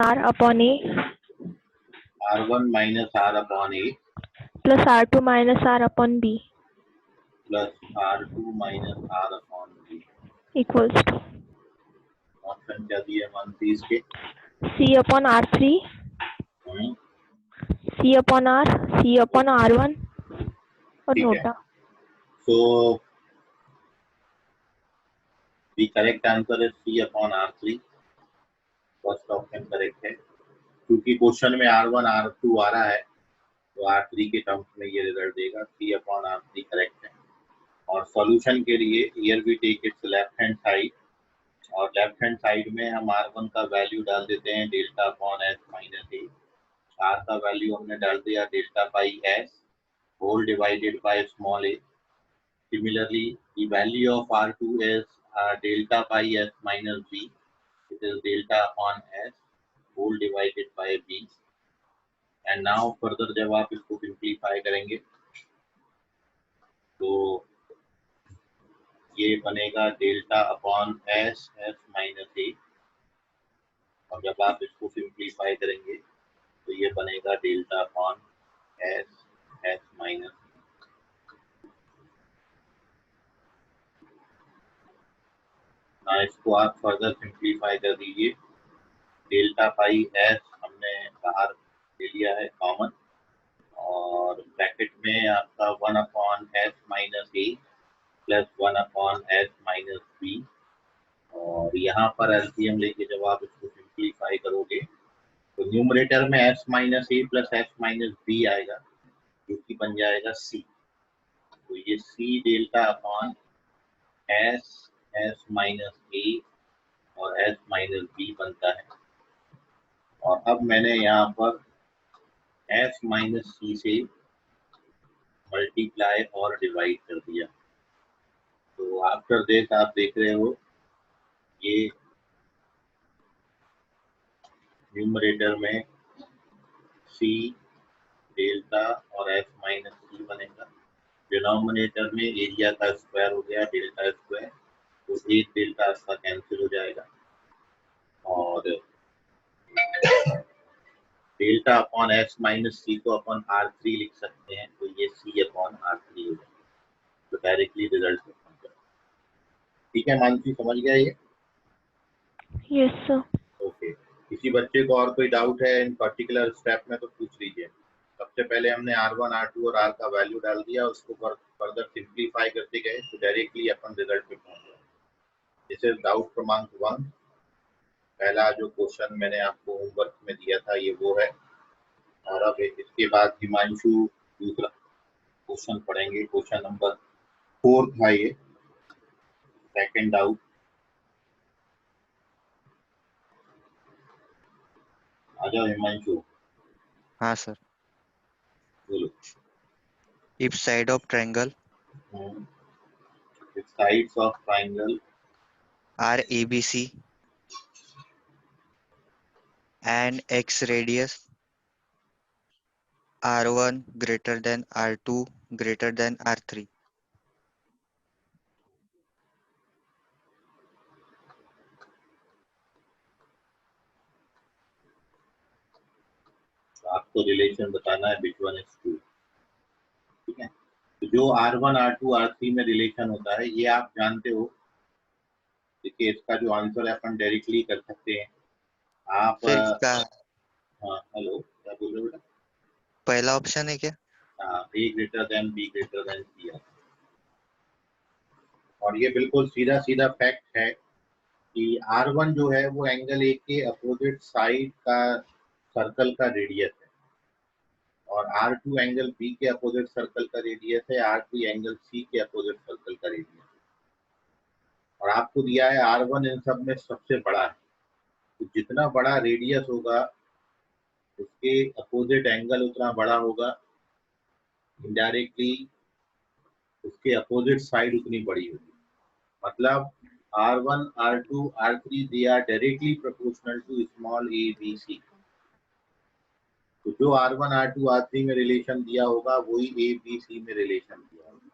R upon A R1 minus R upon A plus R2 minus R upon B plus R2 minus R upon B equals to option क्या दिए मानसी इसके? C upon R3, C upon R, C upon R1 और ठीक है. NOTA. So the correct answer is C upon R3. First option correct है, क्योंकि question में R1 R2 आ रहा है तो R3 के टर्म्स में ये रिजल्ट देगा. C upon R3 करेक्ट है. और सॉल्यूशन के लिए here we take its left hand side, और लेफ्ट हैंड साइड में हम R1 का वैल्यू डाल देते हैं delta upon S minus a. R का वैल्यू हमने डाल दिया delta by s whole divided by small a. Similarly, the value of R2 is delta by S minus B. It is delta upon S whole divided by B. And now further जब आप इसको simplify करेंगे तो ये बनेगा delta upon S S minus ए, और जब आप इसको सिंप्लीफाई करेंगे तो ये बनेगा delta upon S S minus. ना इसको आप फर्दर सिंप्लीफाई कर दीजिए. डेल्टा पाई एस हमने बाहर ले लिया है कॉमन, और ब्रैकेट में आपका 1 upon S minus A plus 1 upon S minus B, और यहाँ पर एलसीएम लेके जब आप इसको सिंप्लीफाई करोगे तो न्यूमरेटर में S minus A plus S minus B आएगा जो कि बन जाएगा सी. तो ये C delta upon S S minus ए और एस माइनस बी बनता है. और अब मैंने यहाँ पर एस माइनस सी से मल्टीप्लाई और डिवाइड कर दिया. तो आफ्टर दिस आप देख रहे हो ये न्यूमरेटर में सी डेल्टा और एस माइनस सी बनेगा. डिनोमिनेटर में एरिया का स्क्वायर हो गया डेल्टा स्क्वायर, तो एक डेल्टा इसका कैंसिल हो जाएगा और delta upon S minus C को अपन R3 लिख सकते हैं, तो ये सी अपॉन R3 हो जाएगा. तो डायरेक्टली रिजल्ट में पहुंच जाएगा. ठीक है मानसी, समझ गया ये? Yes sir. ओके. किसी बच्चे को और कोई डाउट है इन पर्टिकुलर स्टेप में तो पूछ लीजिए. सबसे पहले हमने R1 R2 और R का वैल्यू डाल दिया, उसको फर्दर सिंप्लीफाई करते गए तो डायरेक्टली अपन रिजल्ट पे पहुंच गए. दिस इज डाउट क्रमांक 1. पहला जो क्वेश्चन मैंने आपको होमवर्क में दिया था ये वो है. और अब इसके बाद हिमांशु दूसरा क्वेश्चन पढ़ेंगे. क्वेश्चन नंबर 4 था ये, सेकंड डाउट. आ जाओ हिमांशु. हाँ सर. बोलो. If side of triangle If sides of triangle are ABC and x radius R1 greater than R2 greater than R3. आपको रिलेशन बताना है बिटवीन इज टू. ठीक है. तो जो R1 R2 R3 में रिलेशन होता है ये आप जानते हो. देखिए इसका जो आंसर है अपन डायरेक्टली कर सकते हैं. आप सर इसका हाँ हेलो क्या बोल रहे हो बेटा? पहला ऑप्शन है क्या? हाँ, A greater than B greater than C है. और ये बिल्कुल सीधा सीधा फैक्ट है कि R1 जो है वो एंगल A के अपोजिट साइड का सर्कल का रेडियस है, और R2 एंगल B के अपोजिट सर्कल का रेडियस है, R3 एंगल C के अपोजिट सर्कल का रेडियस है. और आपको दिया है R1 इन सब में सबसे बड़ा है, तो जितना बड़ा रेडियस होगा उसके अपोजिट एंगल उतना बड़ा होगा, इनडायरेक्टली उसके अपोजिट साइड उतनी बड़ी होगी. मतलब R1 R2 R3 they are directly proportional to small a b c. तो जो R1 R2 R3 में रिलेशन दिया होगा वही A B C में रिलेशन दिया होगा,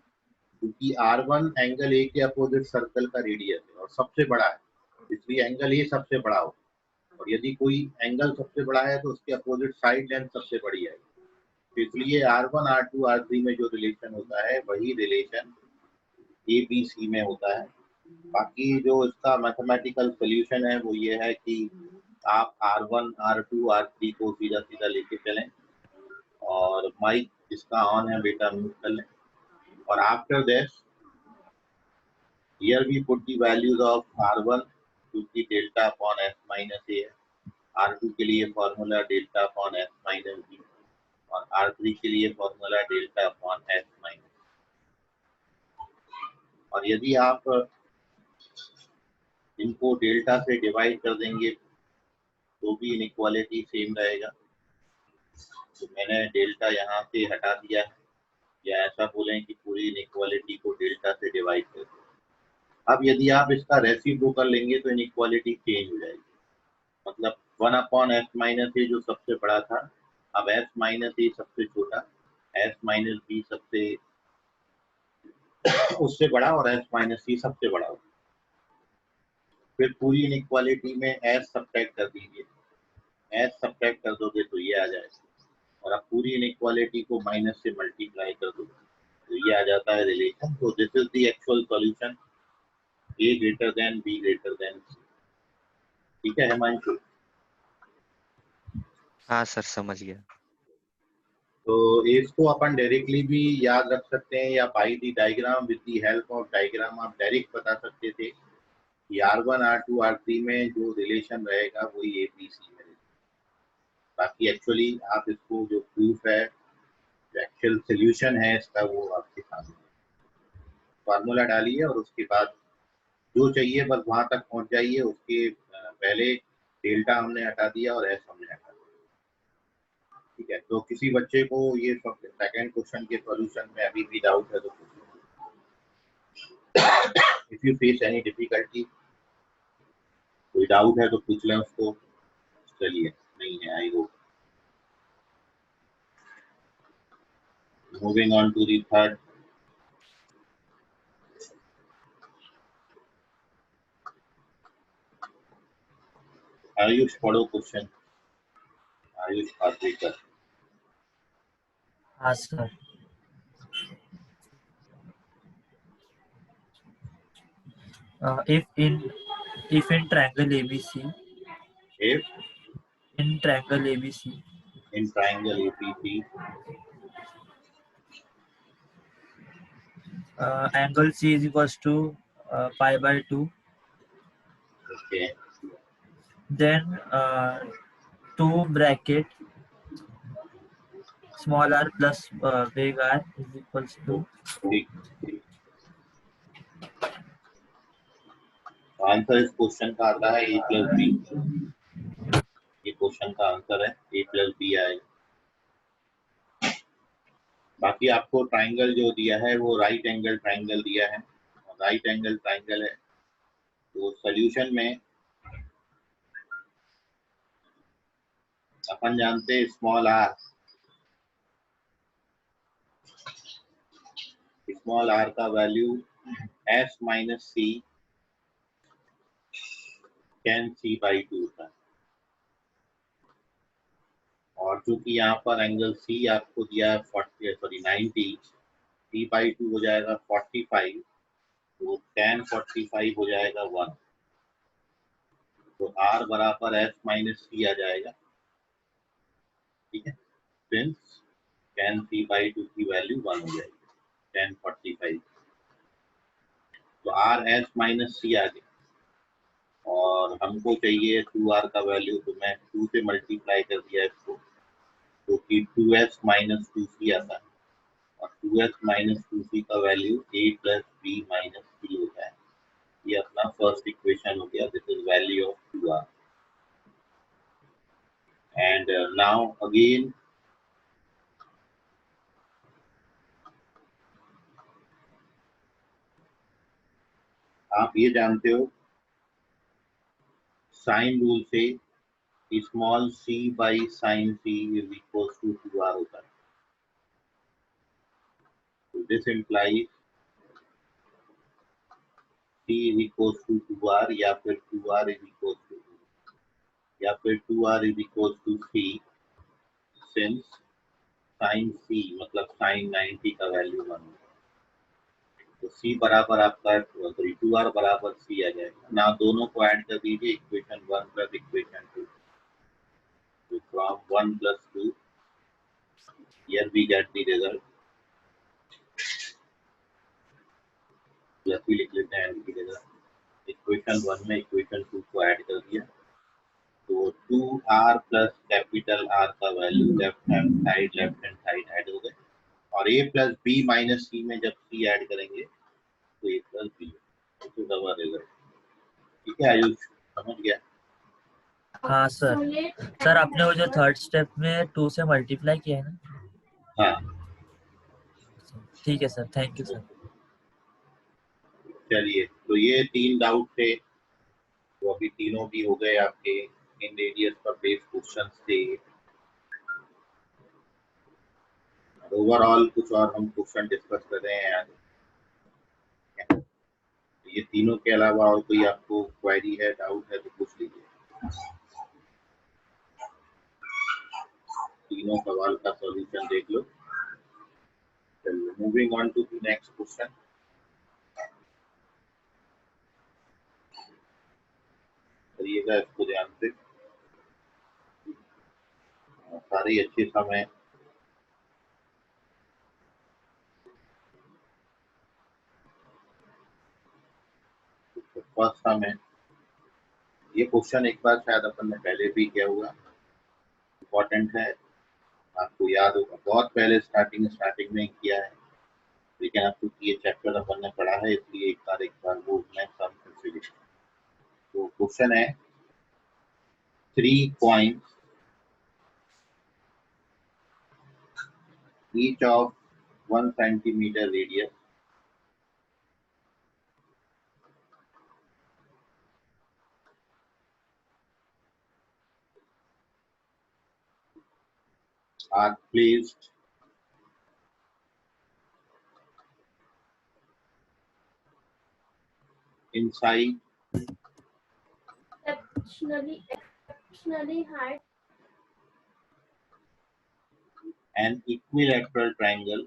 क्योंकि R1 एंगल A के अपोजिट सर्कल का रेडियस है और सबसे बड़ा है, इसलिए एंगल A सबसे बड़ा होगा. और यदि कोई एंगल सबसे बड़ा है तो उसके अपोजिट साइड लेंथ सबसे बड़ी है। तो इसलिए R1 R2 R3 में जो रिलेशन होता है वही रिलेशन ABC में होता है। बाकी जो इसका मैथमेटिकल सोल्यूशन है वो ये है कि आप R1 R2 R3 को सीधा सीधा लेके चलें और माइक जिसका ऑन है बेटा म्यूट कर लें। और after this here we put the values of R1 जो कि delta upon S minus A है, R2 के लिए formula delta upon S minus B और R3 के लिए formula delta upon S minus. और यदि आप इनको डेल्टा से डिवाइड कर देंगे तो भी इनइक्वालिटी सेम रहेगा। तो मैंने डेल्टा यहाँ से हटा दिया है, या ऐसा बोलें कि पूरी इनइक्वालिटी को डेल्टा से डिवाइड कर दें। अब यदि आप इसका रेसिप्रोकल लेंगे तो इनइक्वालिटी चेंज हो जाएगी, मतलब 1 अपॉन S माइनस ए जो सबसे बड़ा था, अब S माइनस ए सबसे छोटा, S माइनस बी सबसे उससे बड़ा और S माइनस सी सबसे बड़ा होगा। फिर पूरी इनइक्वालिटी में S सब्ट्रैक्ट कर दीजिए, S सब्ट्रैक्ट कर दोगे तो ये आ जाएगा, और अब पूरी इनइक्वालिटी को माइनस से मल्टीप्लाई कर दोगे तो ये आ जाता है रिलेशन। तो this is the actual solution, A greater than B greater than C। ठीक है हिमांशु? हाँ सर, समझ गया। तो इसको अपन डायरेक्टली भी याद रख सकते हैं या by the diagram, with the help of diagram आप डायरेक्ट बता सकते थे कि R1 R2 R3 में जो रिलेशन रहेगा वही ABC में रहेगा। बाकी एक्चुअली आप इसको जो प्रूफ है, जो एक्चुअल सोल्यूशन है इसका, वो आपके सामने फार्मूला डालिए और उसके बाद जो चाहिए बस वहां तक पहुंच जाइए। उसके पहले डेल्टा हमने हटा दिया और S हमने हटा दिया। ठीक है, तो किसी बच्चे को ये सेकंड क्वेश्चन के सॉल्यूशन में अभी भी डाउट है तो if you face any difficulty, कोई डाउट है तो पूछ लें उसको। चलिए, नहीं है I hope. Moving on to the third. Ayush पढ़ो क्वेश्चन, आयुष पात्रिकर। हाँ sir. If in triangle ABC, If in triangle ABC, in triangle APC, angle C is equals to pi by 2, okay, then 2 bracket small r plus big R is equals to ठीक। Answer इस question का आता है A plus B. ये question का answer है A plus B आएगा। बाकी आपको ट्राइंगल जो दिया है वो राइट एंगल ट्राइंगल दिया है, और राइट एंगल ट्राइंगल है तो सॉल्यूशन में अपन जानते हैं स्मॉल आर का value S minus c tan C by 2 होता है। और चूंकि यहाँ पर एंगल C आपको दिया है 90, C बाई 2 हो जाएगा 45, तो tan 45 हो जाएगा 1, तो R बराबर S माइनस सी आ जाएगा। ठीक है, सिंस tan C बाई 2 की वैल्यू 1 हो जाएगी tan 45, तो R S माइनस सी आ गया और हमको चाहिए 2R का वैल्यू, तो मैं 2 से मल्टीप्लाई कर दिया इसको, जो कि 2S माइनस 2C आता है, और 2S माइनस 2C का value A plus B minus C होता है। ये अपना फर्स्ट इक्वेशन हो गया, this is value of 2R। And now again आप ये जानते हो साइन रूल से small c by sine c is equal to 2R होता है। तो this implies c is equal to 2R या फिर 2R इज इक्वल टू, या फिर 2r is equal to c since sine c मतलब साइन 90 का वैल्यू 1, तो c बराबर आपका 2r बराबर c आ जाएगा ना। दोनों को ऐड कर दीजिए, इक्वेशन 1 प्लस इक्वेशन 2, तो from 1 plus 2 here we get the result, plus भी लिख लेते हैं की जगह। इक्वेशन 1 में इक्वेशन 2 को ऐड कर दिया, तो 2r प्लस कैपिटल R का value left hand side add हो गए, और a plus b minus c में जब c ऐड करेंगे तो a प्लस b, तो डबल रिजल्ट। ठीक है आयुष, समझ गया? हाँ सर। सर आपने वो जो थर्ड स्टेप में 2 से मल्टीप्लाई किया है ना? हाँ ठीक है सर, थैंक यू सर। चलिए, तो ये 3 डाउट थे, तो अभी तीनों भी हो गए आपके। इन रेडियस पर बेस्ड क्वेश्चंस थे। ओवरऑल कुछ और हम क्वेश्चन डिस्कस कर रहे हैं आज। ये तीनों के अलावा और कोई आपको क्वेरी है, डाउट है तो पूछ लीजिए। तीनों सवाल का सॉल्यूशन देख लो। चलिए, moving on to the next question. करिएगा इसको ध्यान से, सारे अच्छे समय। फर्स्ट समय ये क्वेश्चन एक बार शायद अपन ने पहले भी किया हुआ, इम्पोर्टेंट है, आपको याद होगा। बहुत पहले स्टार्टिंग में किया है, लेकिन आपको ये चैप्टर अपन ने पढ़ा है, इसलिए एक बार वो मैं सब फिर से लिखूं। तो क्वेश्चन है 3 points each of 1 centimeter radius are placed inside exceptionally high an equilateral triangle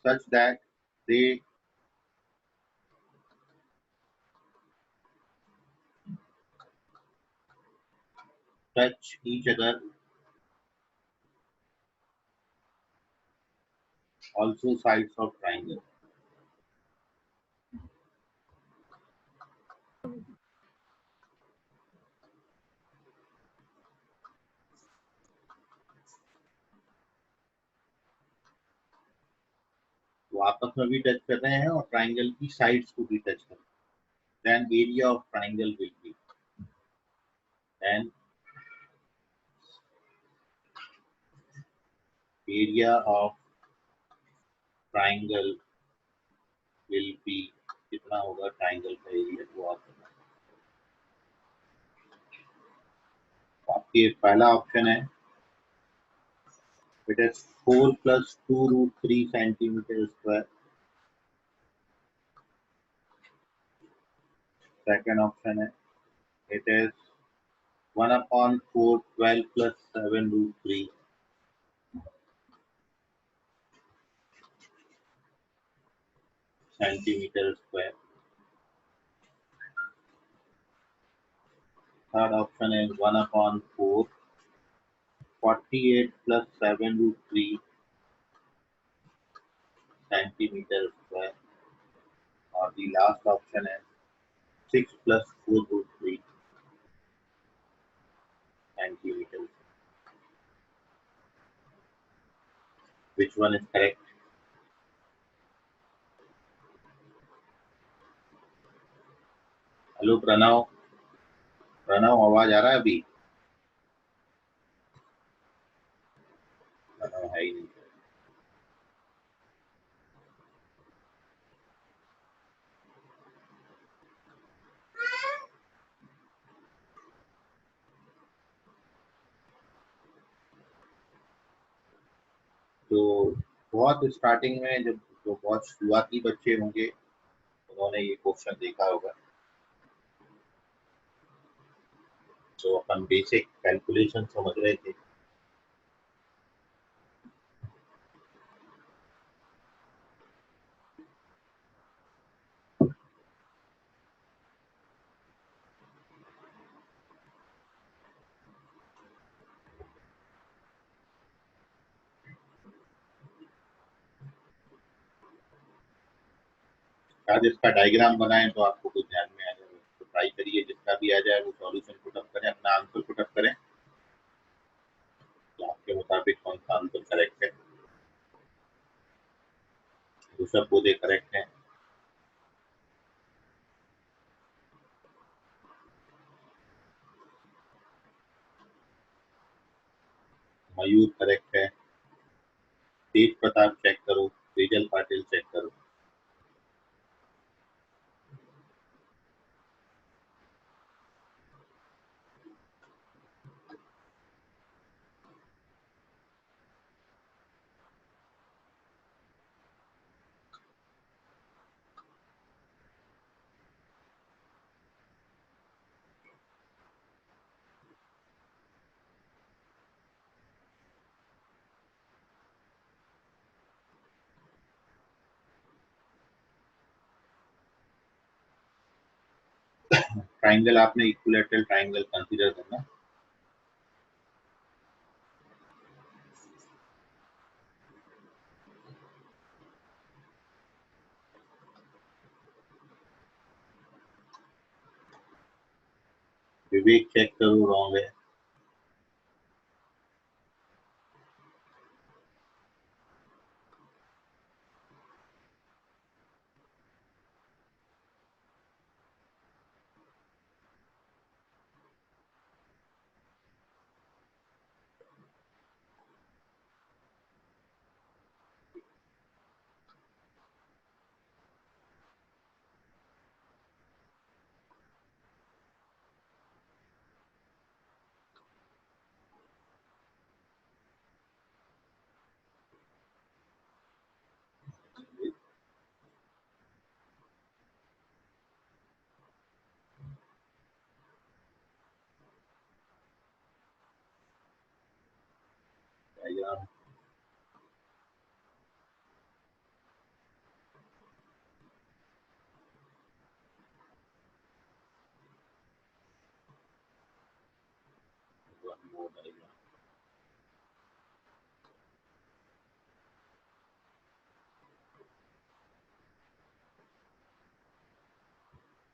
such that they touch each other, also sides of triangle. वो आपस में भी टच कर रहे हैं और ट्राइंगल की साइड्स को भी टच कर रहे हैं। Then area of triangle will be, then area of triangle will be, कितना होगा ट्राइंगल का एरिया वो आप बताएं। आपके पहला ऑप्शन है, it is 4 plus 2 root 3 centimeter square. Second option है, it is 1 upon 4 12 plus 7 root 3 centimeter square. Third option is 1 upon 4 48 plus 7 root 3 centimeter square. और the last option is 6 plus 4 root 3 centimeter. Which one is correct? Hello Pranav, आवाज आ रहा है? अभी प्रणव है ही नहीं। तो बहुत स्टार्टिंग में जब जो बहुत शुरुआती बच्चे होंगे उन्होंने ये क्वेश्चन देखा होगा। तो अपन बेसिक कैलकुलेशन समझ रहे थे। शायद इसका डायग्राम बनाएं तो आपको कुछ ध्यान में आ जाए, तो ट्राई करिए, जिसका भी आ जाए वो सॉल्यूशन पुटअप करें, अपना आंसर पुटअप करें तो आपके मुताबिक कौन सा आंसर करेक्ट है। ऋषभ बोधे करेक्ट है, मयूर करेक्ट है, तेज प्रताप चेक करो, तेजल पाटिल चेक करो। ट्राइंगल आपने इक्विलैटरल ट्राइंगल कंसीडर करना। विवेक चेक करो, रॉन्ग है। डायग्राम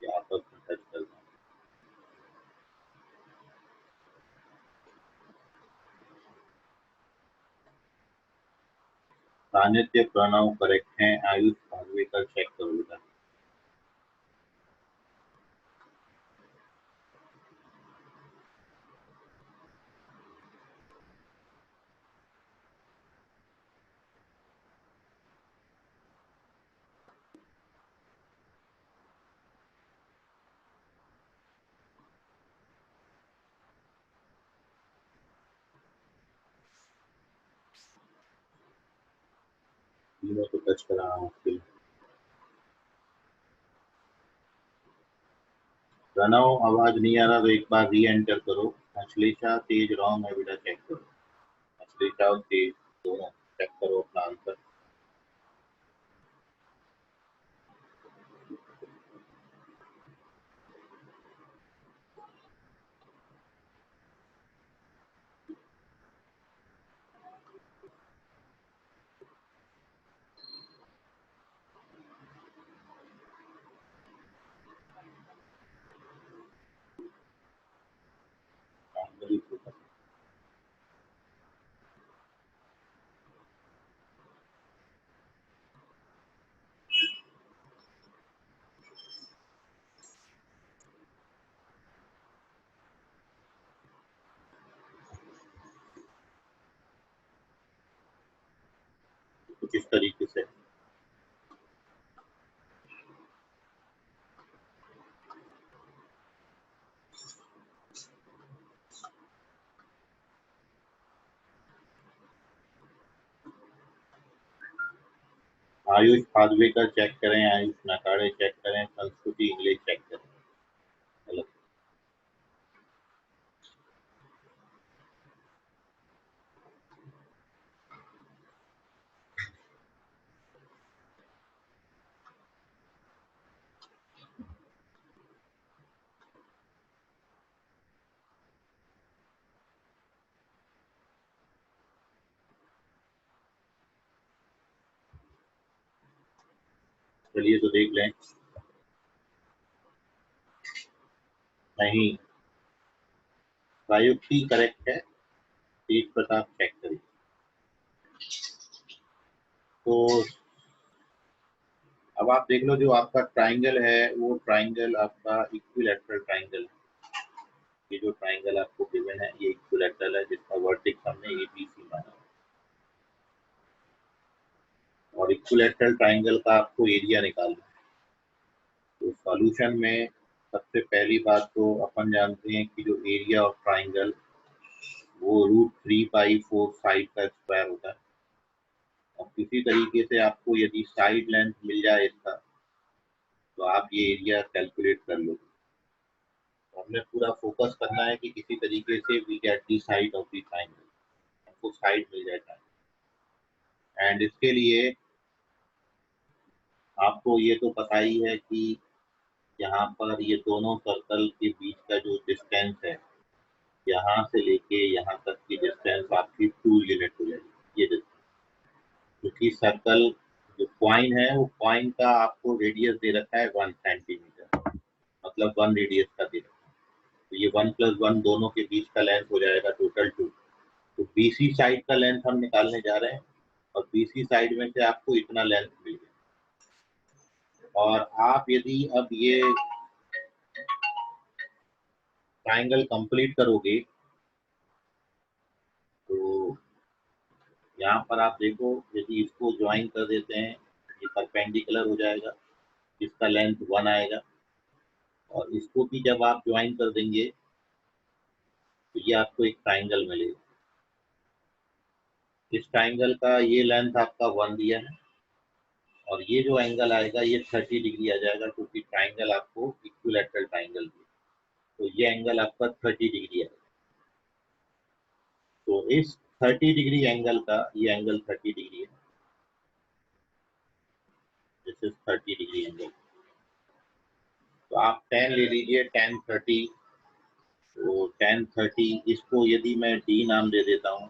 यहाँ पर टच करना। सानिध्य प्रणव करेक्ट है, आयुष भागवेकर चेक करो बेटा। तीनों को टच कराना मुश्किल। प्रणव आवाज नहीं आ रहा तो एक बार री एंटर करो। अश्लेषा तेज रॉन्ग है बेटा, चेक करो। अश्लेषा और तेज दोनों चेक करो अपना आंसर। कुछ इस तरीके से। आयुष फादवेकर चेक करें, आयुष नाकाड़े चेक करें, संस्कृति इंग्लिश चेक करें। हेलो, चलिए तो देख लें। नहीं, प्रायुक्ति करेक्ट है, तेज प्रताप चेक करिए। तो अब आप देख लो, जो आपका ट्राइंगल है वो ट्राइंगल आपका इक्विलैटरल ट्राइंगल है। ये जो ट्राइंगल आपको गिवन है ये इक्विलैटरल है, जिसका वर्टेक्स हमने एबीसी माना। और इक्विलैटरल ट्राइंगल का आपको एरिया निकालना है। तो सॉल्यूशन में सबसे पहली बात तो अपन जानते हैं कि जो एरिया ऑफ ट्राइंगल वो √3/4 साइड का स्क्वायर होता है। और किसी तरीके से आपको यदि साइड लेंथ मिल जाए इसका, तो आप ये एरिया कैलकुलेट कर लो। तो हमने पूरा फोकस करना है कि किसी तरीके से we get the side of the triangle, हमको साइड मिल जाए। एंड इसके लिए आपको ये तो पता ही है कि यहाँ पर ये दोनों सर्कल के बीच का जो डिस्टेंस है, यहाँ से लेके यहाँ तक की डिस्टेंस आपकी 2 यूनिट हो जाएगी। ये डिस्टेंस, क्योंकि सर्कल जो पॉइंट है वो पॉइंट का आपको रेडियस दे रखा है 1 सेंटीमीटर, मतलब 1 रेडियस का दे रखा है। तो ये 1 + 1 दोनों के बीच का लेंथ हो जाएगा टोटल 2। तो बीसी साइड का लेंथ हम निकालने जा रहे हैं, और बीसी साइड में से आपको इतना लेंथ मिल गया। और आप यदि अब ये ट्राइंगल कंप्लीट करोगे तो यहाँ पर आप देखो, यदि इसको ज्वाइन कर देते हैं, ये परपेंडिकुलर हो जाएगा, इसका लेंथ 1 आएगा। और इसको भी जब आप ज्वाइन कर देंगे तो ये आपको एक ट्राइंगल मिलेगा। इस ट्राइंगल का ये लेंथ आपका 1 दिया है, और ये जो एंगल आएगा ये 30 डिग्री आ जाएगा, क्योंकि ट्राइंगल आपको इक्विलैटरल ट्राइंगल दिया, तो ये एंगल आपका 30 डिग्री आएगा। तो इस 30 डिग्री एंगल का ये एंगल 30 डिग्री है, दिस इज 30 डिग्री एंगल। तो आप 10 ले लीजिए, 10 30। तो 10 30, इसको यदि मैं डी नाम दे देता हूँ,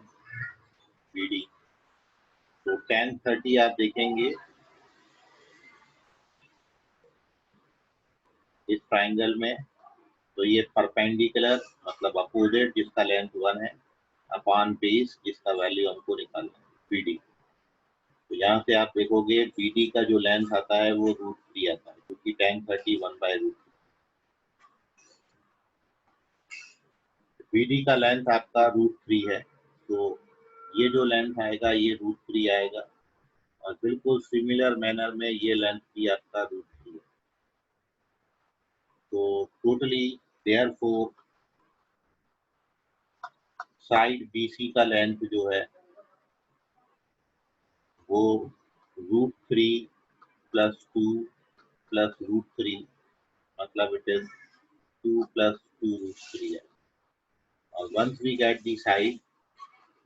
BD, तो 10 30 आप देखेंगे इस ट्राइंगल में, तो ये परपेंडिकुलर मतलब अपोजिट जिसका लेंथ 1 है, अपॉन बेस जिसका वैल्यू हमको निकालना है BD। तो यहाँ से आप देखोगे BD का जो लेंथ आता है वो √3 आता है, क्योंकि 10 30 1/√3। BD का लेंथ आपका √3 है, तो ये जो लेंथ आएगा ये √3 आएगा, और बिल्कुल सिमिलर मैनर में ये लेंथ भी आपका √3 है। तो टोटली देयरफॉर साइड BC का लेंथ जो है वो √3 + 2 + √3, मतलब इट इज 2 + 2√3 है। और once we get the side,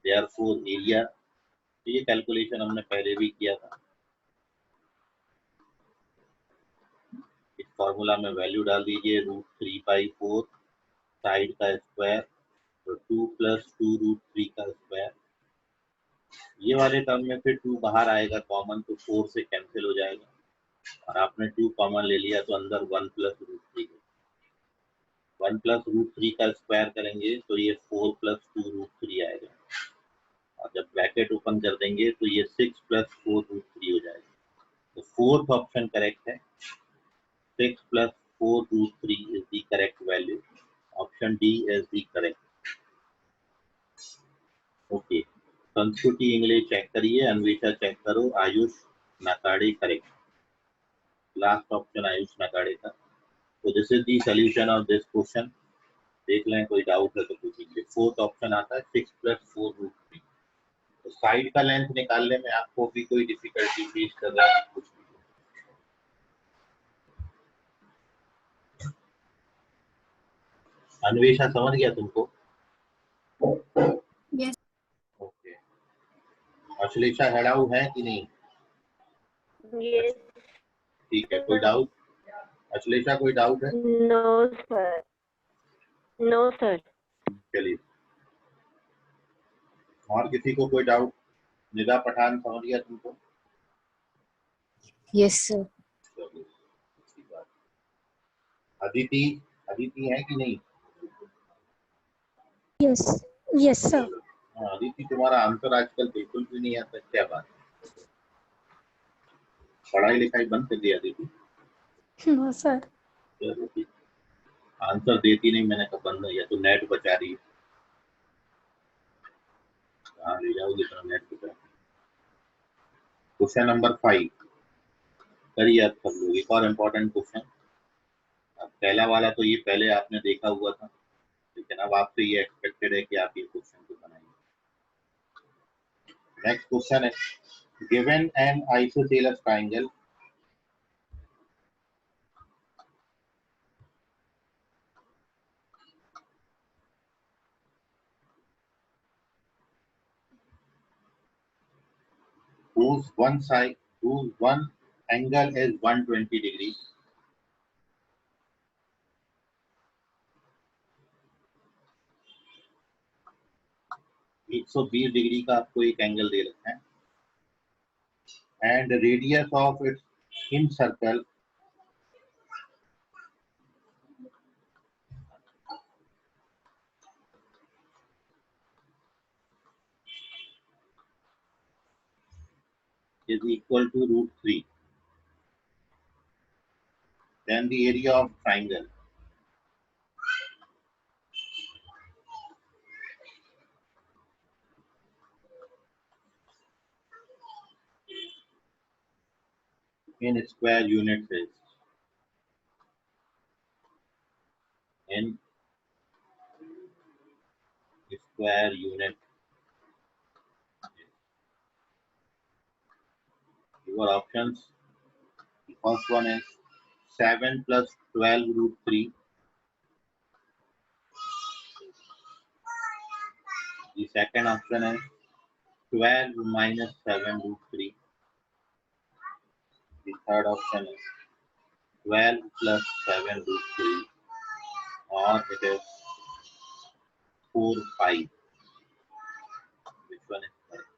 therefore area, तो ये कैलकुलेशन हमने पहले भी किया था। इस फॉर्मूला में वैल्यू डाल दीजिए, √3/4 साइड का स्क्वायर, तो 2 + 2√3 का स्क्वायर। ये वाले टर्म में फिर 2 बाहर आएगा कॉमन, तो 4 से कैंसिल हो जाएगा, और आपने 2 कॉमन ले लिया तो अंदर 1 + √3, 1 + √3 का स्क्वायर करेंगे तो ये 4 + 2√3 आएगा, और जब ब्रैकेट ओपन कर देंगे तो ये 6 + 4√3 हो जाएगा। तो फोर्थ ऑप्शन करेक्ट है, 6 + 4√3 is the correct value. Option D is the correct. Okay, Sanskriti English check करिए, अन्वेषा चेक करो, Ayush Nakade correct, last option Ayush Nakade का। तो this is the solution of this question. देख लें, कोई डाउट है तो पूछिए। फोर्थ ऑप्शन आता है 6 + 4√3। तो तो साइड का लेंथ निकालने में आपको भी कोई डिफिकल्टी फेस कर रहा है कुछ भी? अन्वेषा समझ गया तुमको? Yes. ओके। अश्लेषा हेडाऊ है कि नहीं? Yes. ठीक है, कोई डाउट? अश्लेषा कोई डाउट है? No, sir. No, sir. चलिए, और किसी को कोई डाउट? निदा पठान समझ गया तुमको? Yes, sir. चलिए, अच्छी बात। अदिति, अदिति है कि नहीं? Yes. Yes, sir. हाँ, अदिति तुम्हारा आंसर आजकल बिल्कुल भी नहीं आता, क्या बात है? पढ़ाई लिखाई बंद कर दिया अदिति? No, sir. चलो ठीक। आंसर देती नहीं, मैंने कहा बंद, या तो नेट बचा रही है। कहाँ ले जाओगे इतना नेट बचा? क्वेश्चन नंबर 5 करिए आप सब लोग। एक और इम्पोर्टेंट क्वेश्चन। पहला वाला तो ये पहले आपने देखा हुआ था, लेकिन अब आपसे ये एक्सपेक्टेड है कि आप ये क्वेश्चन को बनाइए। नेक्स्ट क्वेश्चन है, given an isosceles triangle whose one angle is 120 degree, एक 120 डिग्री का आपको एक एंगल दे रखा है, and radius of it's in circle is equal to √3, then the area of triangle in square units is in square unit. Your options, the first one is 7 plus 12 √3. The second option is 12 minus 7 √3. The third option is 12 plus 7 √3, or it is 4 5. Which one is correct?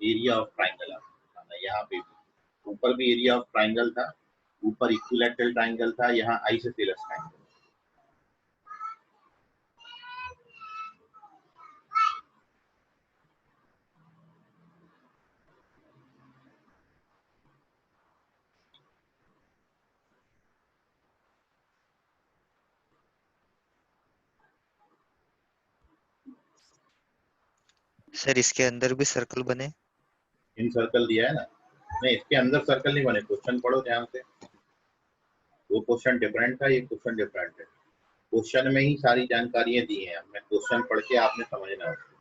Area of triangle आपको यहाँ पे भी ऊपर भी area of triangle था, ऊपर equilateral triangle था, यहाँ आइसोसेलेस ट्राइंगल। सर इसके अंदर भी सर्कल बने? इन सर्कल दिया है ना? नहीं, इसके अंदर सर्कल नहीं बने। क्वेश्चन पढ़ो ध्यान से, वो क्वेश्चन डिफरेंट था, ये क्वेश्चन डिफरेंट है। क्वेश्चन में ही सारी जानकारियां दी हैं, मैं क्वेश्चन पढ़ के आपने समझना है।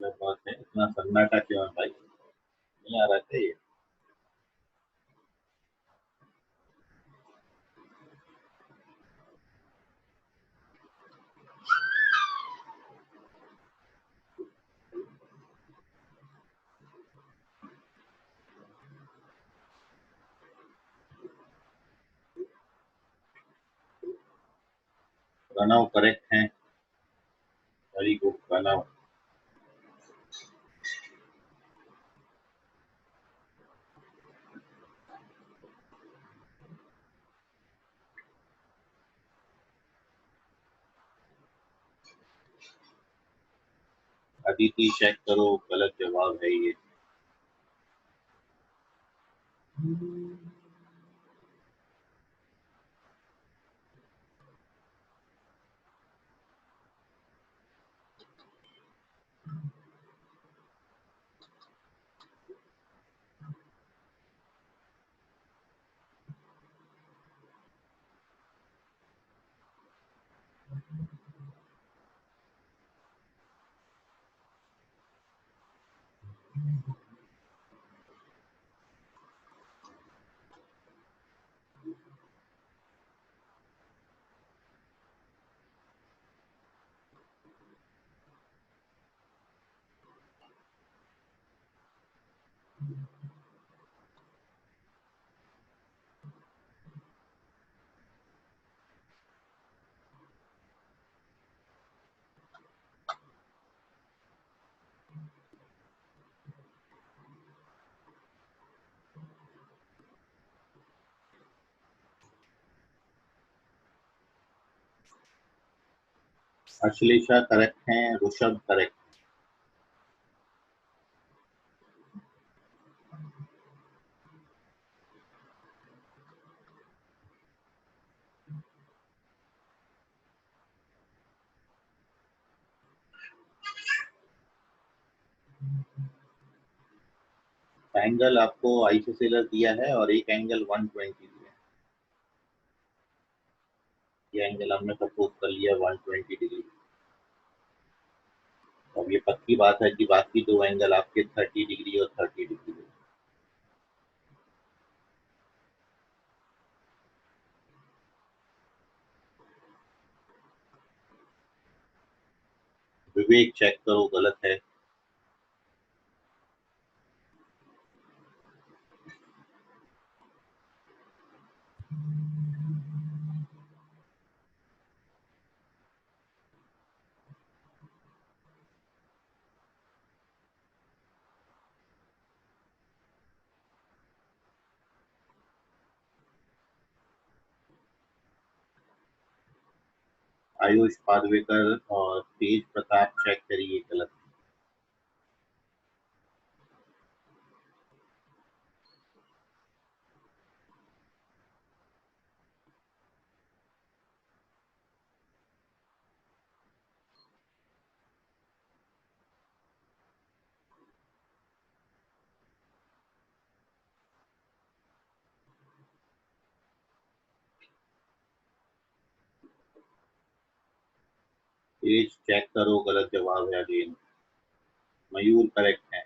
बात है, इतना सन्नाटा क्यों है भाई? नहीं आ रहा था ये। प्रणव करेक्ट है, very good Pranav. Aditi check करो, गलत जवाब है ये। अश्लेषा करेक्ट है, ऋषभ करेक्ट। एंगल आपको आइसोसेलर दिया है और एक एंगल 120 दिया है। ये एंगल हमने सपोज कर लिया 120 डिग्री। अब ये पक्की बात है कि बाकी दो एंगल आपके 30 डिग्री और 30 डिग्री है। विवेक चेक करो, गलत है। आयुष पादवेकर और तेज प्रताप चेक करिए, गलत। तेज चेक करो, गलत जवाब है अगेन। मयूर करेक्ट है।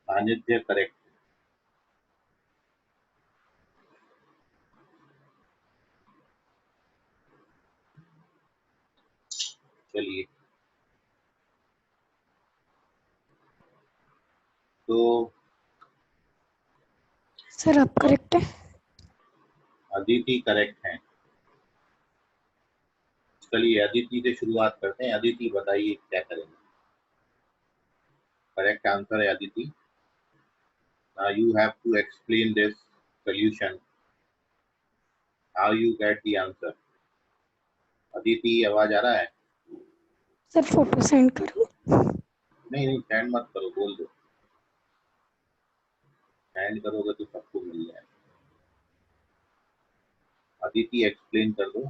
सानिध्य करेक्ट। चलिए, तो सर आप करेक्ट है। अदिति करेक्ट है। चलिए अदिति से शुरुआत करते हैं। अदिति बताइए क्या करेंगे। करेक्ट आंसर है Aditi. Now you have to explain this solution. How you get the answer. Aditi आवाज आ रहा है? सर फोटो सेंड करूँ? नहीं नहीं, सेंड मत करो, बोल दो। सेंड करोगे तो सबको मिल जाएगा। अदिति एक्सप्लेन कर दो।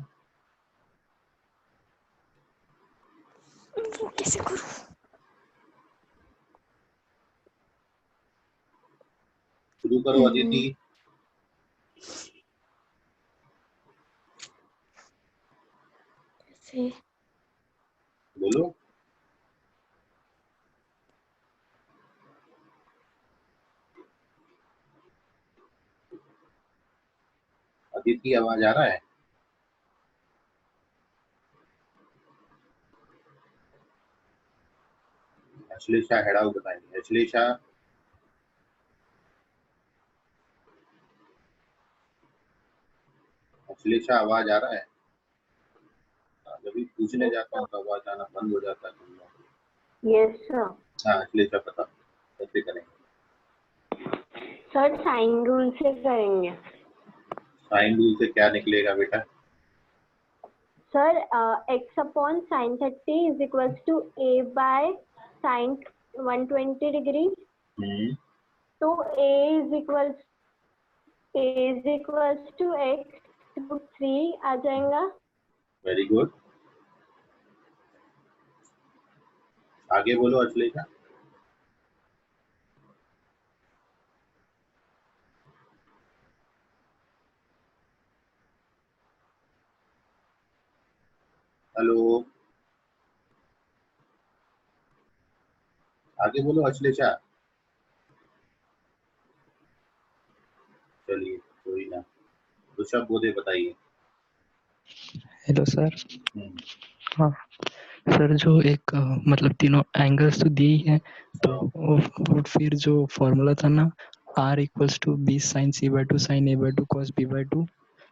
वो कैसे करूँ? शुरू करो अदिति। से बोलो। अदिति आवाज आ रहा है? अश्लेषा हेड आउट बताएंगे। अश्लेषा, अश्लेषा आवाज आ रहा है? जब भी पूछने जाता हूँ तो आवाज आना बंद हो जाता है तुम लोग। Yes sir. हाँ अश्लेषा बता कैसे करेंगे? सर साइन रूल से करेंगे। साइन रूल से क्या निकलेगा बेटा? Sir x upon sine 30 is equals to a by sine 120 degree. तो a is equals to x root 3 आ जाएगा। वेरी गुड, आगे बोलो अश्लेषा। हेलो, आगे बोलो अश्लेषा। चलिए कोई ना, ऋषभ बोधे बताइए। Hello sir. हाँ सर, जो एक मतलब तीनों एंगल्स तो दिए ही हैं, तो वो फिर जो फॉर्मूला था ना, r equals to B sine C by two sine A by two cos B by two,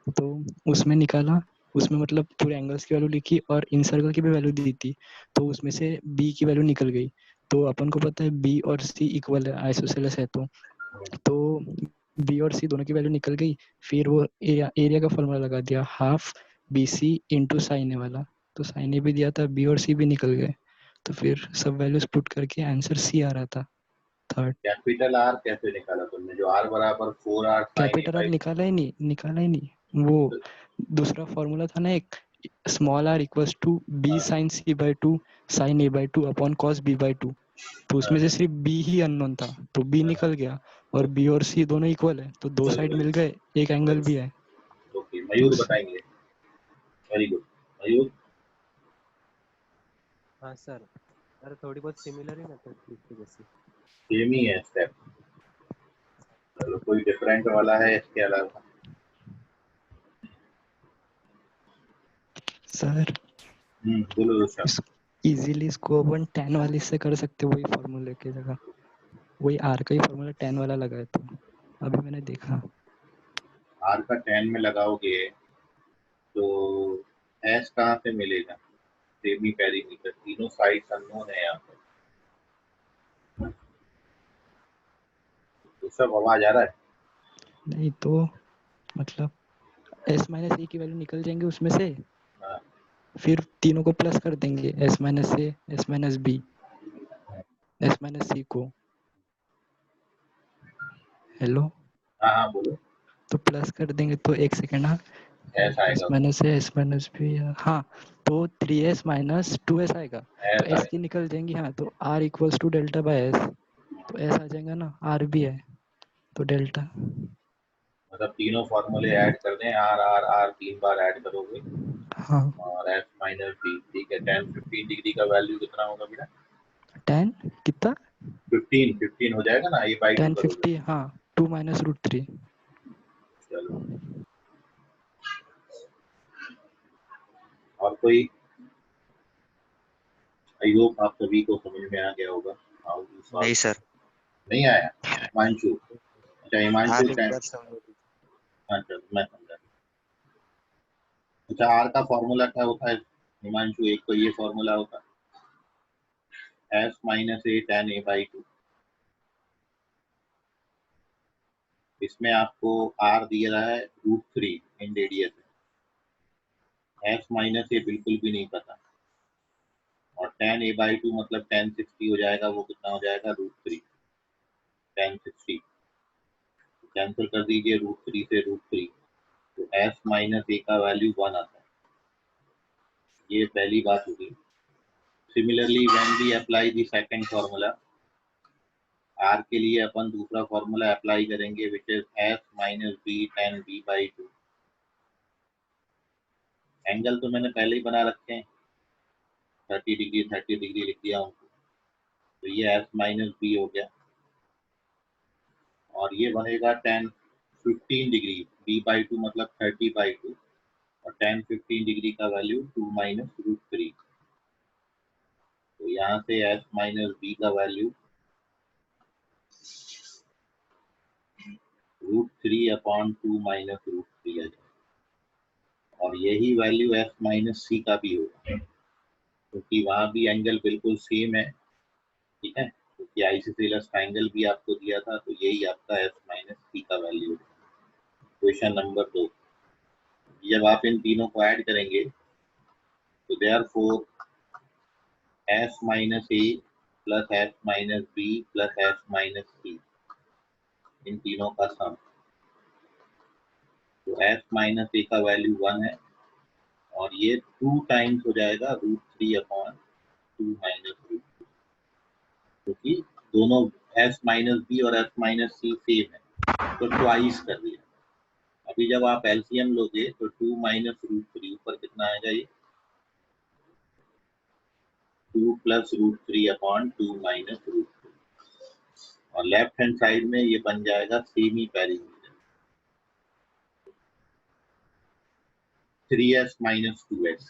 तो उसमें निकाला। उसमें मतलब पूरे एंगल्स की वैल्यू लिखी और इन सर्कल की भी वैल्यू दी थी, तो उसमें से b की वैल्यू निकल गई। तो अपन को पता है b और c इक्वल है, आइसोसेलेस है, तो b और c दोनों की वैल्यू निकल गई। फिर वो एरिया का फॉर्मूला लगा दिया, half B C into sine A वाला, तो साइन ए भी दिया था, बी और सी भी निकल गए। तो फिर सब वैल्यूज पुट करके आंसर सी आ रहा था, थर्ड। कैपिटल आर कैसे निकाला तुमने? जो आर बराबर 4r sine A capital R by. निकाला ही नहीं, वो दूसरा फॉर्मूला था ना एक, small R equals to B sine C by two sine A by two upon cos B by two, तो उसमें से सिर्फ बी ही अननोन था, तो बी निकल गया। और बी और सी दोनों इक्वल है, तो दो साइड मिल गए, एक एंगल भी है। ओके, तो मयूर बताएंगे। वेरी गुड मयूर। हाँ सर, सर थोड़ी बहुत सिमिलर है मेथड इसकी जैसी। सेम ही है स्टेप। चलो कोई डिफरेंट वाला है इसके अलावा? सर बोलो ऋषभ। इजीली इसको अपन 10 वाली से कर सकते, वही फॉर्मूले की जगह, वही आर का ही फॉर्मूला 10 वाला लगा है, तो अभी मैंने देखा। आर का 10 में लगाओगे तो एस कहाँ से मिलेगा? सेमी पेरीमीटर, तीनों साइड अननोन है यहाँ पर। तो सब आवाज आ रहा है? नहीं तो मतलब एस माइनस ए की वैल्यू निकल जाएंगे उसमें से, हाँ। फिर तीनों को प्लस कर देंगे, S minus A, S minus B, S minus C को। हेलो, हाँ हाँ बोलो। तो प्लस कर देंगे तो एक सेकेंड, हाँ, एस एस आएगा, minus A, S minus B, हाँ, तो 3s माइनस 2s आएगा, तो एस एस आएगा। की निकल जाएंगी। हाँ, तो R equals to delta by S, तो एस आ जाएगा ना, आर भी है तो डेल्टा। मतलब तीनों फॉर्मूले ऐड कर दें, आर आर आर 3 बार ऐड करोगे हाँ, और एस माइनस बी। ठीक है, 10 15 डिग्री का वैल्यू कितना होगा बेटा? 10 कितना, 15 हो जाएगा ना, ये बाई 2 करोगे। 1050, हाँ, 2 माइनस रूट 3। चलो, और कोई? आई होप आप सभी को समझ में आ गया होगा हाउ टू नहीं सॉल्व। सर। नहीं आया? हिमांशु, अच्छा हिमांशु आप एक 10। बार समझो। अच्छा मैं समझा। अच्छा, आर का फॉर्मूला क्या होता है हिमांशु? एक तो ये फॉर्मूला होता है S minus A ten A by 2। इसमें आपको आर दिया रहा है √3 इन रेडियस है, एस माइनस ए बिल्कुल भी नहीं पता, और टेन ए बाई 2 मतलब 1060 हो जाएगा। वो कितना हो जाएगा? √3 1060। कैंसिल कर दीजिए √3 से √3, तो एस माइनस ए का वैल्यू 1 आता है। ये पहली बात होगी। Similarly when we apply the second formula, R के लिए अपन दूसरा फॉर्मूला अप्लाई करेंगे which is S minus B tan B by 2। Angle तो मैंने पहले ही बना रखे हैं, 30 डिग्री 30 डिग्री लिख दिया हूँ, तो ये एस माइनस बी हो गया, और ये बनेगा 10 15 डिग्री, b बाई 2 मतलब 30 बाई 2, और 10 15 डिग्री का वैल्यू 2 माइनस रूट 3, तो यहाँ से एस माइनस बी का वैल्यू √3 अपॉन 2 माइनस √3 आ जाएगा, और यही वैल्यू एस माइनस सी का भी होगा, क्योंकि वहाँ भी एंगल बिल्कुल सेम है, ठीक है, क्योंकि आइसोसेलेस ट्रायंगल भी आपको दिया था, तो यही आपका एस माइनस सी का वैल्यू है। क्वेश्चन नंबर 2, जब आप इन तीनों को ऐड करेंगे तो therefore S minus A plus S minus B plus S minus C, इन तीनों का सम, तो एस माइनस ए का वैल्यू 1 है, और ये 2 टाइम्स हो जाएगा √3 अपॉन 2 माइनस √3, क्योंकि दोनों एस माइनस बी और एस माइनस सी सेम है, तो ट्वाइस कर दिया। अभी जब आप एलसीएम लोगे तो 2 माइनस √3 ऊपर कितना आएगा, ये 2 प्लस √3 अपॉन 2 माइनस √3, और लेफ्ट हैंड साइड में ये बन जाएगा semi perimeter 3s minus 2s,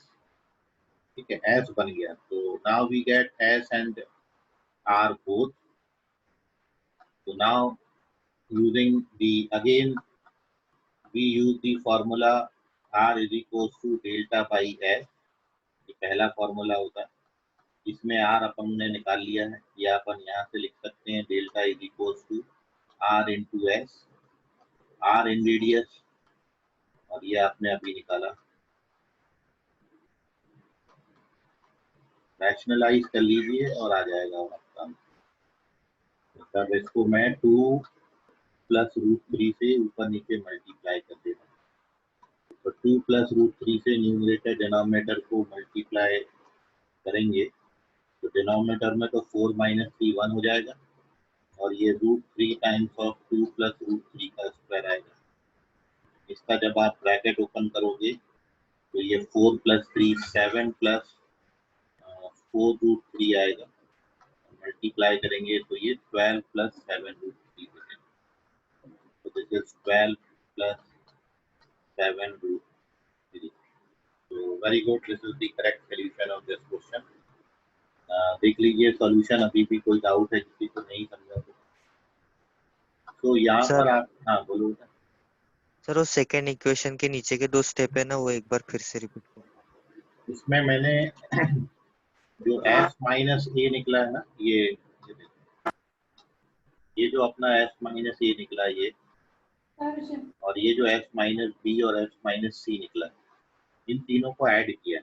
ठीक है, s बन गया, तो now we get s and r both, तो now using the again we use the formula r is equals to delta by s, ये पहला फॉर्मूला होता है, इसमें r अपन ने निकाल लिया है, या अपन यहाँ से लिख सकते हैं delta is equals to r into S, r in radius, और ये आपने अभी निकाला, रैशनलाइज कर लीजिए और आ जाएगा आपका, मतलब इसको मैं 2 प्लस √3 से ऊपर नीचे मल्टीप्लाई कर देता हूँ, तो 2 प्लस √3 से न्यूमरेटर डिनोमिनेटर को मल्टीप्लाई करेंगे, तो डिनोमिनेटर में तो 4 माइनस 3 1 हो जाएगा, और ये √3 टाइम्स ऑफ 2 प्लस √3 का स्क्वायर आएगा, इसका जब आप ब्रैकेट ओपन करोगे तो ये 4 प्लस 3 7 प्लस 4 √3 आएगा, मल्टीप्लाई करेंगे तो ये 12 प्लस 7 √3, तो दिस इज 12 प्लस 7 √3, तो very good, this is the correct solution of this question. देख लीजिए सॉल्यूशन, अभी भी कोई डाउट है किसी को नहीं समझा तो यहाँ पर आप, हाँ बोलो सर, वो सेकेंड इक्वेशन के नीचे के 2 स्टेप है ना, वो एक बार फिर से रिपीट करो। इसमें मैंने जो s माइनस ए निकला है ना, ये जो अपना s माइनस ए निकला ये, और ये जो s माइनस बी और s माइनस सी निकला, इन तीनों को ऐड किया,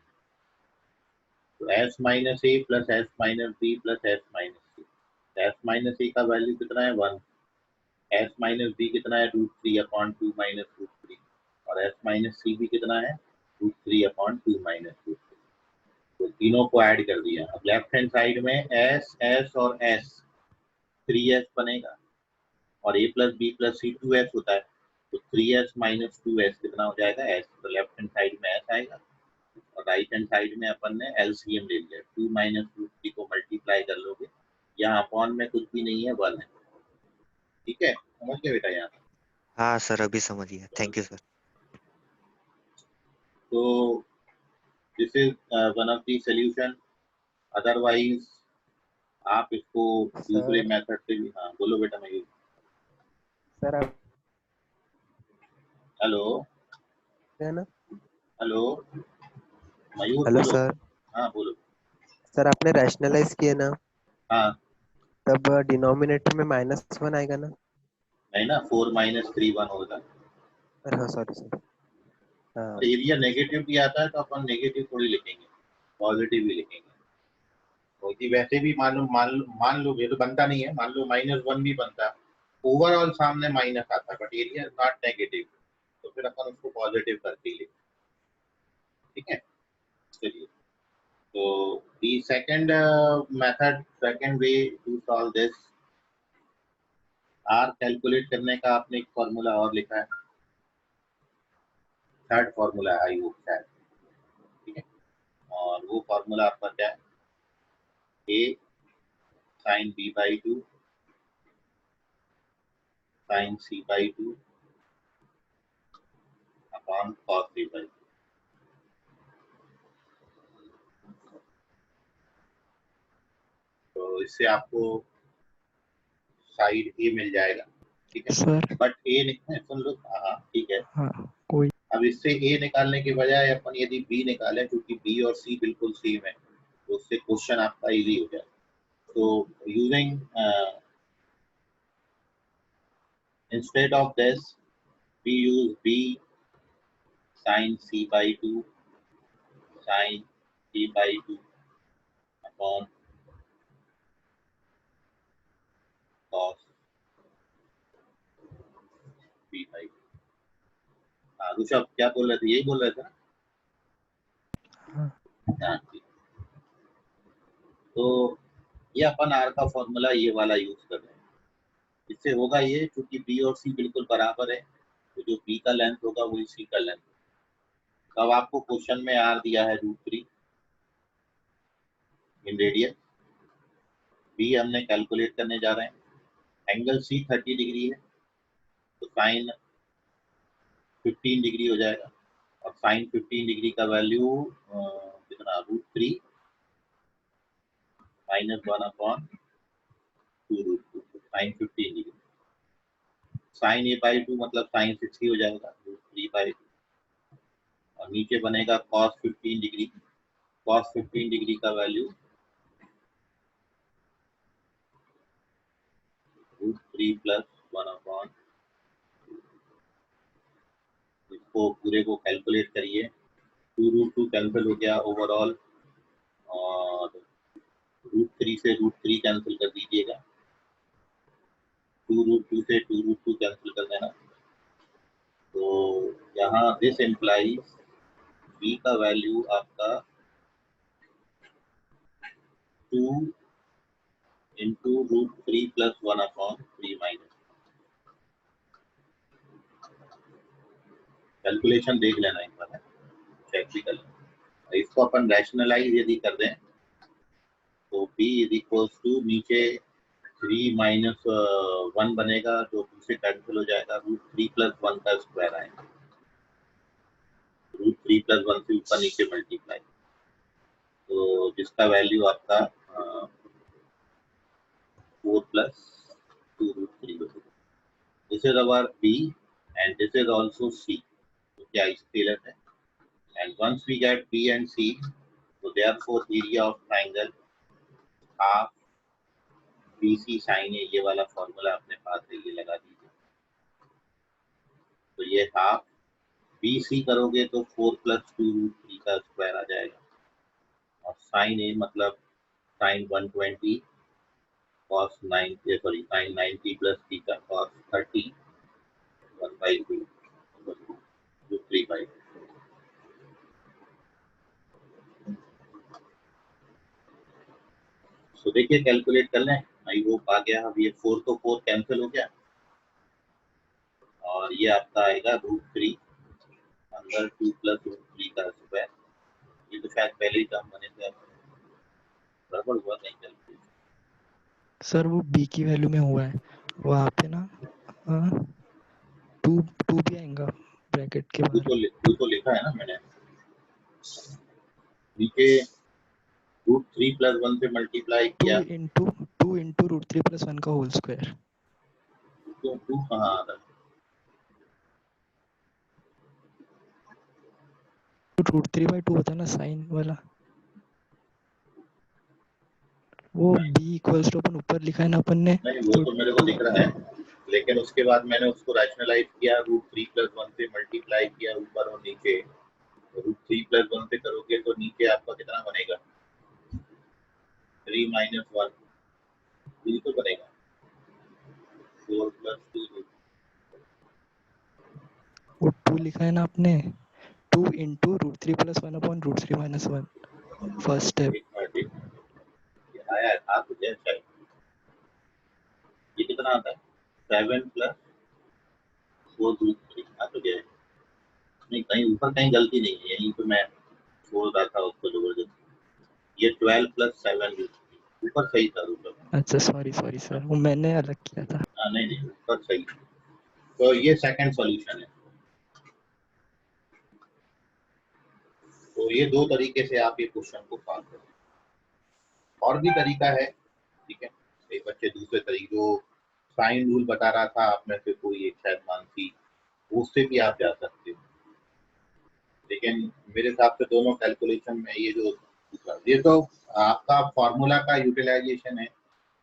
तो s minus A plus s minus B plus s minus C, s minus A का वैल्यू कितना है 1, s माइनस बी कितना है √3 अपॉन 2 माइनस √3, और s माइनस सी भी कितना है √3 अपॉन 2 माइनस √3, तो तीनों को ऐड कर दिया। अब लेफ्ट हैंड साइड में s s और s 3s बनेगा, और a plus B plus C 2s होता है, तो 3s माइनस 2s कितना हो जाएगा s, तो लेफ्ट हैंड साइड में s आएगा, और राइट हैंड साइड में अपन ने एलसीएम ले लिया, 2 माइनस √3 को मल्टीप्लाई कर लोगे, यहाँ अपॉन में कुछ भी नहीं है 1 है, ठीक है, समझ गए बेटा यहाँ? हाँ सर, अभी समझ गया, थैंक यू सर। तो this is one of the solution, otherwise आप इसको दूसरे मेथड से भी, हाँ बोलो बेटा मयूर। सर आप हेलो है ना, हेलो मयूर हेलो बोलो, सर, हाँ बोलो। सर आपने रैशनलाइज किया ना, हाँ तब डिनोमिनेटर में -1 आएगा ना? नहीं ना, 4 माइनस 3 1 होगा, अरे हाँ सॉरी सर, हाँ एरिया नेगेटिव भी आता है तो अपन नेगेटिव थोड़ी लिखेंगे, पॉजिटिव भी लिखेंगे, क्योंकि वैसे भी मान लो ये तो बनता नहीं है, मान लो -1 भी बनता, ओवरऑल सामने माइनस आता, बट एरिया नॉट नेगेटिव, तो फिर अपन उसको पॉजिटिव करके ही लिखेंगे, ठीक है। चलिए, तो the second method, second way to solve this, R calculate करने का आपने एक फॉर्मूला और लिखा है, थर्ड फॉर्मूला आई होप शायद, और वो फॉर्मूला आपका क्या है, A sine B by two sine C by two upon cos B by two. तो इससे आपको साइड ए मिल जाएगा, ठीक है सर बट ए नहीं सुन लो, हाँ ठीक है। हाँ कोई अब इससे ए निकालने के बजाय अपन यदि बी निकालें, क्योंकि बी और सी बिल्कुल सेम है, तो उससे क्वेश्चन आपका इजी हो जाए। तो using instead of this we use b sin c by 2 sin c by 2 upon cos b by 2। हाँ ऋषभ क्या बोल रहे थे, यही बोल रहे थे ना? हाँ हाँ ठीक। तो ये अपन आर का फॉर्मूला ये वाला यूज कर रहे हैं। इससे होगा ये, क्योंकि बी और सी बिल्कुल बराबर है, तो जो बी का लेंथ होगा वही सी का लेंथ। तो अब आपको क्वेश्चन में आर दिया है √3 इन रेडियन, बी हमने कैलकुलेट करने जा रहे हैं। एंगल सी 30 डिग्री है, तो साइन 15 डिग्री हो जाएगा, और साइन 15 डिग्री का वैल्यू कितना, √3 -1 upon 2√2 sine 15 degree. Sine A by 2 मतलब साइन 60 हो जाएगा, √3 बाई 2, और नीचे बनेगा कॉस 15 डिग्री। कॉस 15 डिग्री का वैल्यू √3 + 1 अपॉन, इसको पूरे को कैलकुलेट करिए, 2√2 कैंसिल हो गया ओवरऑल, और √3 से √3 कैंसिल कर दीजिएगा, 2√2 से 2√2 कैंसिल कर देना। तो यहाँ दिस इम्प्लाइज b का वैल्यू आपका 2 इंटू √3 + 1 अपॉन 3 माइनस। कैलकुलेशन देख लेना एक बार, चेक भी कर लेना। इसको अपन रैशनलाइज यदि कर दें तो b = नीचे 3 - 1 बनेगा, जो 2 से कैंसिल हो जाएगा, √3 + 1 का स्क्वायर आएगा, √3 + 1 से ऊपर नीचे मल्टीप्लाई, तो जिसका वैल्यू आपका 4 + 2√3 होगा। This is our b and this is also c, तो क्या स्केलर है, and once we get b and c, so therefore area of triangle half bc sin a, ये वाला फॉर्मूला अपने पास है, ये लगा दीजिए। तो ये हाफ bc करोगे तो 4 + 2√3 का स्क्वायर आ जाएगा, और sin a मतलब sin 120 cos 90 sin 90 + theta cos 30 1/2 √3/2। तो देखिए कैलकुलेट कर लें, आई होप आ गया। अब ये 4 तो 4 कैंसिल हो गया, और ये आपका आएगा √3 अंदर 2 + √3 का स्क्वायर। ये तो शायद पहले ही काम बने थे, गड़बड़ हुआ नहीं कैलकुलेशन। सर वो b की वैल्यू में हुआ है वहाँ पे ना, 2 भी आएगा ब्रैकेट के बाहर। वो तो लिखा है ना मैंने नीचे, √3 + 1 से मल्टीप्लाई किया, 2 इंटू √3 + 1 का होल स्क्वायर। तो 2 कहाँ आ रहा है, तो √3/2 होता है ना साइन वाला, वो b = अपन ऊपर लिखा है ना अपन ने। नहीं वो तो मेरे को दिख रहा है, लेकिन उसके बाद मैंने उसको रैशनलाइज किया, √3 + 1 से मल्टीप्लाई किया ऊपर और नीचे। √3 + 1 से करोगे तो नीचे आपका कितना बनेगा, 3 - 1 3 तो बनेगा, 4 + 2 वो 2 लिखा है ना आपने, 2 इंटू √3 + 1 अपॉन √3 - 1 फर्स्ट स्टेप। एक मिनट, एक मिनट, ये आया था तो जैसा ये कितना आता है, 7 + 4 √3 आ तो गया है। नहीं कहीं ऊपर कहीं गलती नहीं है, यहीं तो मैं छोड़ रहा था उसको जबरदस्ती। ये 12 + 7 ऊपर सही था ऊपर। अच्छा सॉरी सर, वो मैंने अलग किया था। नहीं ऊपर सही। तो ये सेकंड सॉल्यूशन है। तो ये दो तरीके से आप ये क्वेश्चन को सॉल्व करें। और भी तरीका है, ठीक है। एक बच्चे दूसरे तरीके जो साइन रूल बता रहा था आप में से कोई एक शायद मानसी, उससे भी आप जा सकते हो। लेकिन मेरे हिसाब से दोनों कैलकुलेशन में ये तो आपका फार्मूला का यूटिलाइजेशन है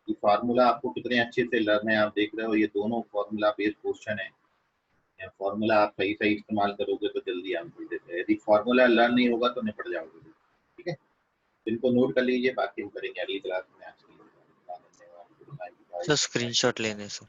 कि फार्मूला आपको कितने अच्छे से लर्न है। आप देख रहे हो ये दोनों फार्मूला बेस्ड क्वेश्चन है। फार्मूला आप सही इस्तेमाल करोगे तो जल्दी आंसर देते हैं। यदि फार्मूला लर्न नहीं होगा तो निपट जाओगे, ठीक है। इनको नोट कर लीजिए, बाकी हम करेंगे अगली क्लास में। आज सर स्क्रीनशॉट लेने सर।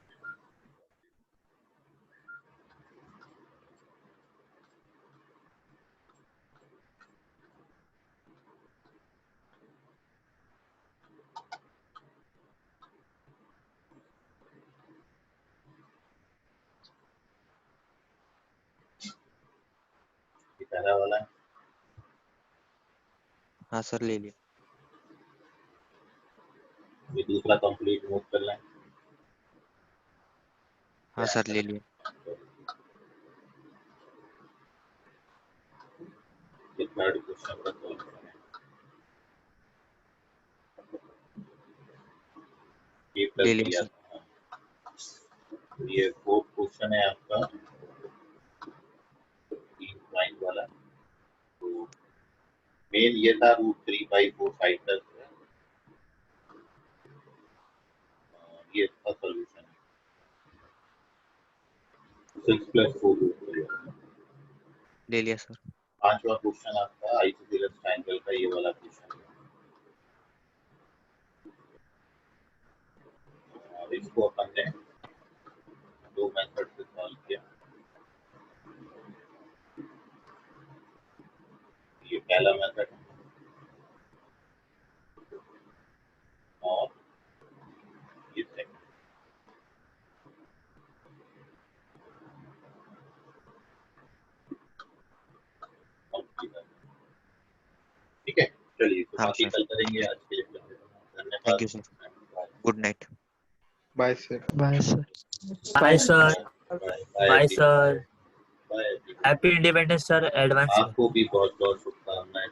पहला वाला हाँ सर ले लिया। ये दूसरा कंप्लीट नोट कर लें। हाँ सर ले लिया। ये थर्ड क्वेश्चन का सॉल्यूशन है। ये प्लस ले लिया दिया सर। था। ये फोर्थ क्वेश्चन है आपका 3 पॉइंट वाला। तो मेन ये था √3/4 साइड तक ये इसका सॉल्यूशन है। 6 + 4 ले लिया सर। पांचवा क्वेश्चन आपका आइसोसेलेस ट्रायंगल का ये वाला क्वेश्चन है। और इसको अपन ने दो मेथड से सॉल्व किया। ये पहला मेथड और ये सेकंड। ठीक है, चलिए तो हाँ बाकी सर। कल करेंगे। आज के लिए धन्यवाद। Thank you sir. Good night. Bye sir. Bye sir. Bye sir. Bye bye sir. Bye. Happy independence sir advance में। आपको भी बहुत बहुत शुभकामनाएं।